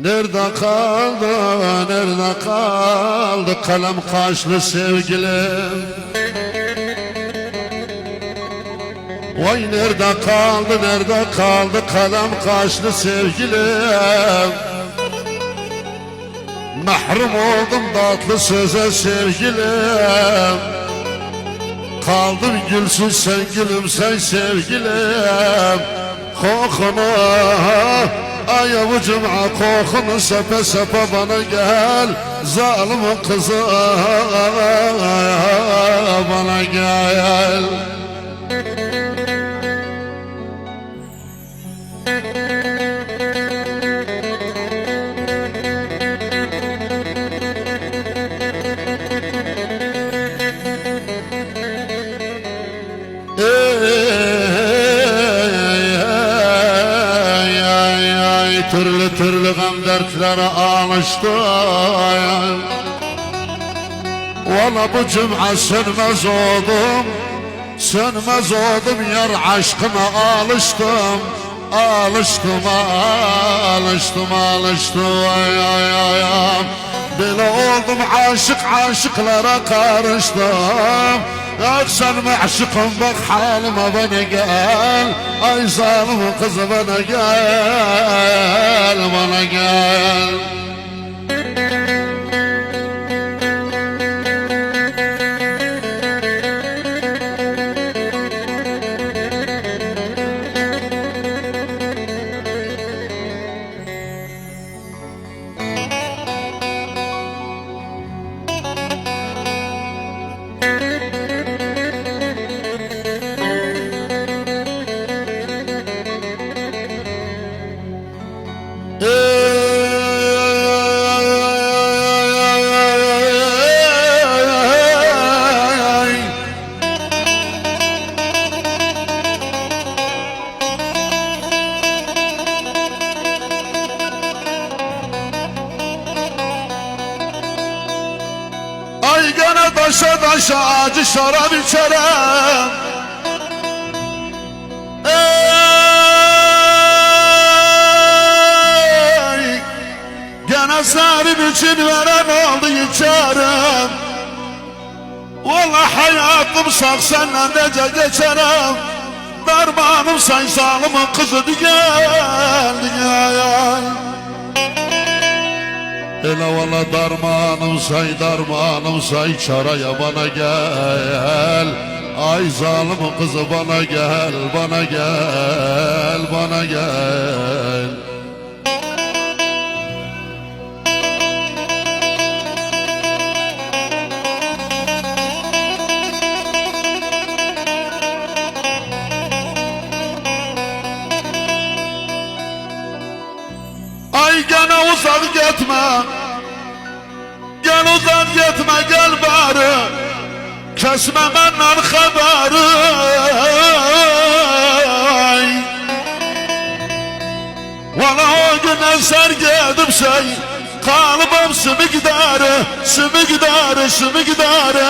Nerede kaldı, nerede kaldı kalem kaşlı sevgilim? Vay nerede kaldı, nerede kaldı kalem kaşlı sevgilim? Mahrum oldum tatlı söze sevgilim. Kaldım gülsüz sen gülüm sen sevgilim. Kokunu ay avucum kokunu sepe sepe bana gel. Zalim kızı bana gel. Türlü türlü gam dertlere alıştım. Valla bu cümle sönmez oldum, sönmez oldum yar aşkına alıştım. Alıştım, alıştım, alıştım ay ay ay ay. Böyle oldum aşık aşıklara karıştım. Yak sen maşıkım bak halime bana gel. Ay zalim kız bana gel, bana gel. Ay gene taşa taşa acı şarap içerim. Ey gene sarım için veren oldu içerim. Vallahi hayatım sağ senle nece geçerim. Dermanım say zalimin kızı gel gel. Ele valla darmanım say çaraya bana gel. Ay zalim kızı bana gel, bana gel, bana gel. Ay gene uzak gitme, gel uzak gitme gel bari. Kesme benden haberi. Valla o gün eser geldim şey, kalbim sümükdarı, sümükdarı, sümükdarı.